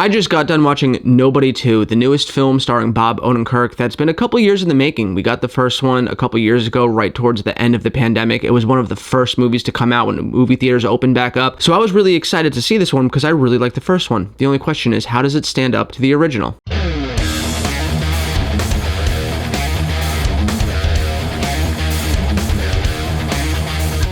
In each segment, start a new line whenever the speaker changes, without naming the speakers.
I just got done watching Nobody 2, the newest film starring Bob Odenkirk that's been a couple years in the making. We got the first one a couple years ago, right towards the end of the pandemic. It was one of the first movies to come out when the movie theaters opened back up. So I was really excited to see this one because I really liked the first one. The only question is, how does it stand up to the original?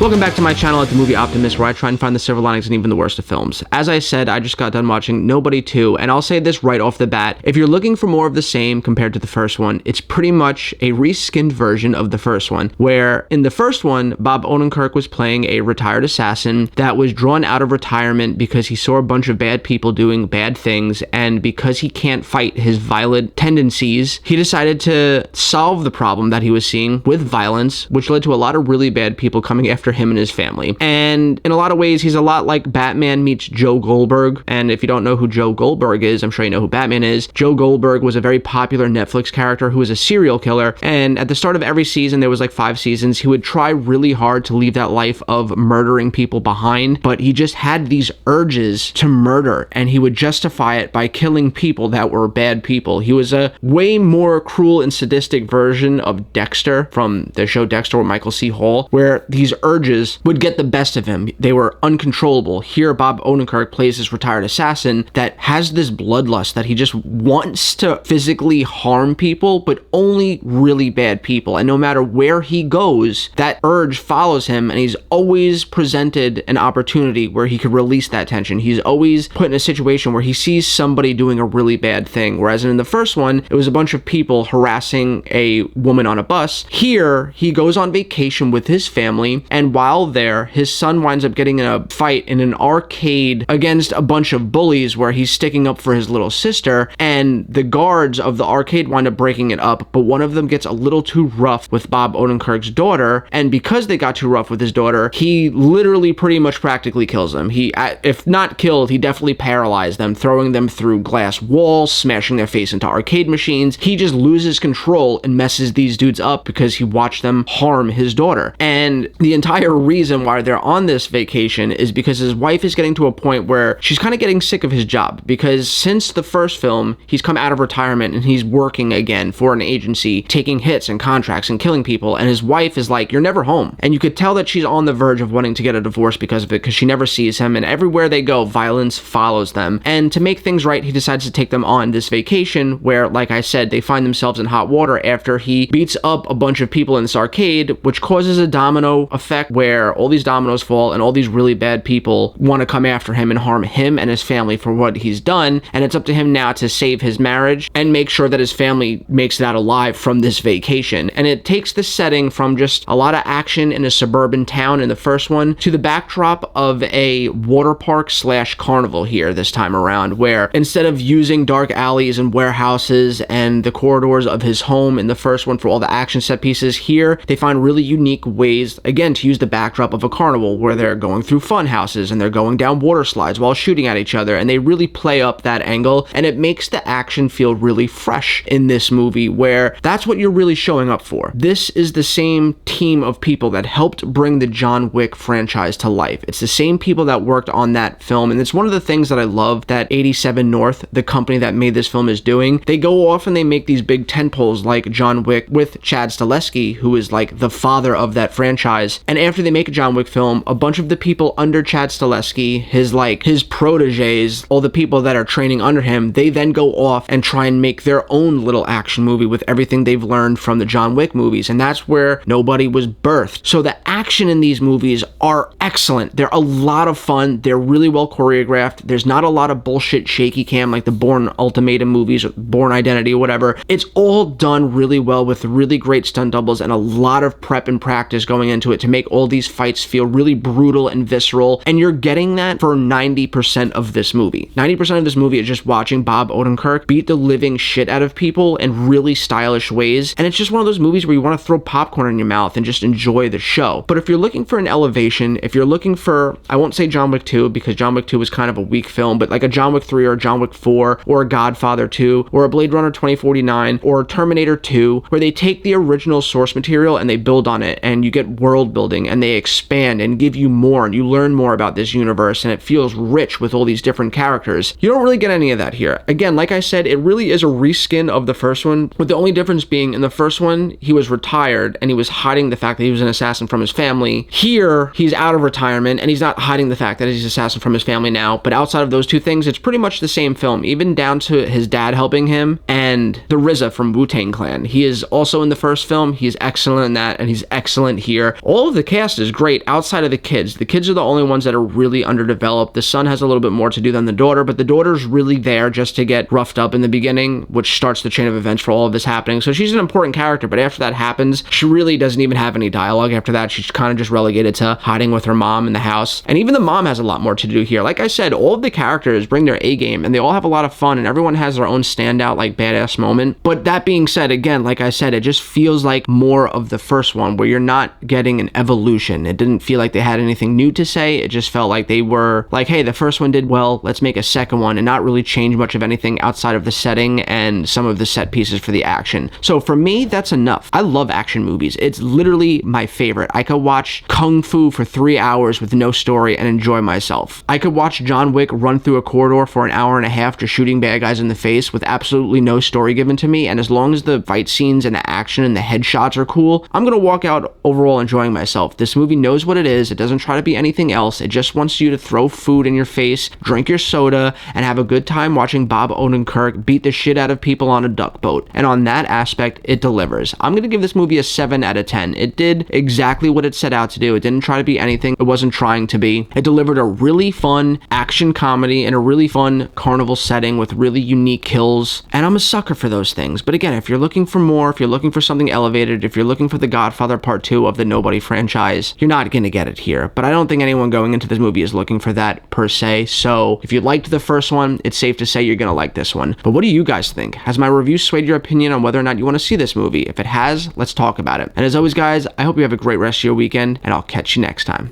Welcome back to my channel at The Movie Optimist, where I try and find the silver linings in even the worst of films. As I said, I just got done watching Nobody 2, and I'll say this right off the bat. If you're looking for more of the same compared to the first one, it's pretty much a reskinned version of the first one, where in the first one, Bob Odenkirk was playing a retired assassin that was drawn out of retirement because he saw a bunch of bad people doing bad things, and because he can't fight his violent tendencies, he decided to solve the problem that he was seeing with violence, which led to a lot of really bad people coming after him and his family. And in a lot of ways, he's a lot like Batman meets Joe Goldberg. And if you don't know who Joe Goldberg is, I'm sure you know who Batman is. Joe Goldberg was a very popular Netflix character who was a serial killer. And at the start of every season, there was like 5 seasons, he would try really hard to leave that life of murdering people behind, but he just had these urges to murder, and he would justify it by killing people that were bad people. He was a way more cruel and sadistic version of Dexter from the show Dexter with Michael C. Hall, where these urges would get the best of him. They were uncontrollable. Here, Bob Odenkirk plays this retired assassin that has this bloodlust that he just wants to physically harm people, but only really bad people. And no matter where he goes, that urge follows him, and he's always presented an opportunity where he could release that tension. He's always put in a situation where he sees somebody doing a really bad thing. Whereas in the first one, it was a bunch of people harassing a woman on a bus. Here, he goes on vacation with his family, and while there, his son winds up getting in a fight in an arcade against a bunch of bullies where he's sticking up for his little sister, and the guards of the arcade wind up breaking it up, but one of them gets a little too rough with Bob Odenkirk's daughter, and because they got too rough with his daughter, he literally pretty much practically kills them. He, if not killed, he definitely paralyzed them, throwing them through glass walls, smashing their face into arcade machines. He just loses control and messes these dudes up because he watched them harm his daughter. And the entire reason why they're on this vacation is because his wife is getting to a point where she's kind of getting sick of his job, because since the first film, he's come out of retirement and he's working again for an agency, taking hits and contracts and killing people, and his wife is like, you're never home. And you could tell that she's on the verge of wanting to get a divorce because of it, because she never sees him, and everywhere they go, violence follows them. And to make things right, he decides to take them on this vacation where, like I said, they find themselves in hot water after he beats up a bunch of people in this arcade, which causes a domino effect where all these dominoes fall and all these really bad people want to come after him and harm him and his family for what he's done. And it's up to him now to save his marriage and make sure that his family makes it out alive from this vacation. And it takes the setting from just a lot of action in a suburban town in the first one to the backdrop of a water park / carnival here this time around, where instead of using dark alleys and warehouses and the corridors of his home in the first one for all the action set pieces, here they find really unique ways, again, to use the backdrop of a carnival where they're going through fun houses and they're going down water slides while shooting at each other, and they really play up that angle, and it makes the action feel really fresh in this movie, where that's what you're really showing up for. This is the same team of people that helped bring the John Wick franchise to life. It's the same people that worked on that film, and it's one of the things that I love that 87 North, the company that made this film, is doing. They go off and they make these big tentpoles like John Wick with Chad Stahelski, who is like the father of that franchise, and after they make a John Wick film, a bunch of the people under Chad Stahelski, his proteges, all the people that are training under him, they then go off and try and make their own little action movie with everything they've learned from the John Wick movies, and that's where Nobody was birthed. So the action in these movies are excellent. They're a lot of fun. They're really well choreographed. There's not a lot of bullshit shaky cam like the Bourne Ultimatum movies or Bourne Identity or whatever. It's all done really well with really great stunt doubles and a lot of prep and practice going into it to make all these fights feel really brutal and visceral, and you're getting that for 90% of this movie. 90% of this movie is just watching Bob Odenkirk beat the living shit out of people in really stylish ways, and it's just one of those movies where you want to throw popcorn in your mouth and just enjoy the show. But if you're looking for an elevation, if you're looking for, I won't say John Wick 2 because John Wick 2 was kind of a weak film, but like a John Wick 3 or a John Wick 4 or a Godfather 2 or a Blade Runner 2049 or Terminator 2, where they take the original source material and they build on it, and you get world building building and they expand and give you more and you learn more about this universe and it feels rich with all these different characters. You don't really get any of that here. Again, like I said, it really is a reskin of the first one, with the only difference being in the first one, he was retired and he was hiding the fact that he was an assassin from his family. Here, he's out of retirement and he's not hiding the fact that he's an assassin from his family now, but outside of those two things, it's pretty much the same film, even down to his dad helping him and the RZA from Wu-Tang Clan. He is also in the first film. He's excellent in that and he's excellent here. All of the cast is great outside of the kids. The kids are the only ones that are really underdeveloped. The son has a little bit more to do than the daughter, but the daughter's really there just to get roughed up in the beginning, which starts the chain of events for all of this happening. So she's an important character, but after that happens, she really doesn't even have any dialogue after that. She's kind of just relegated to hiding with her mom in the house. And even the mom has a lot more to do here. Like I said, all of the characters bring their A game and they all have a lot of fun and everyone has their own standout, like, badass moment. But that being said, again, like I said, it just feels like more of the first one where you're not getting an evolution. It didn't feel like they had anything new to say. It just felt like they were like, hey, the first one did well, let's make a second one, and not really change much of anything outside of the setting and some of the set pieces for the action. So for me, that's enough. I love action movies. It's literally my favorite. I could watch Kung Fu for 3 hours with no story and enjoy myself. I could watch John Wick run through a corridor for an hour and a half just shooting bad guys in the face with absolutely no story given to me, and as long as the fight scenes and the action and the headshots are cool, I'm gonna walk out overall enjoying myself. This movie knows what it is. It doesn't try to be anything else. It just wants you to throw food in your face, drink your soda, and have a good time watching Bob Odenkirk beat the shit out of people on a duck boat. And on that aspect, it delivers. I'm gonna give this movie a 7 out of 10. It did exactly what it set out to do. It didn't try to be anything it wasn't trying to be. It delivered a really fun action comedy in a really fun carnival setting with really unique kills, and I'm a sucker for those things. But again, if you're looking for more, if you're looking for something elevated, if you're looking for The Godfather Part 2 of the Nobody franchise, you're not gonna get it here. But I don't think anyone going into this movie is looking for that per se. So if you liked the first one, it's safe to say you're gonna like this one. But what do you guys think? Has my review swayed your opinion on whether or not you want to see this movie? If it has, let's talk about it. And as always, guys, I hope you have a great rest of your weekend, and I'll catch you next time.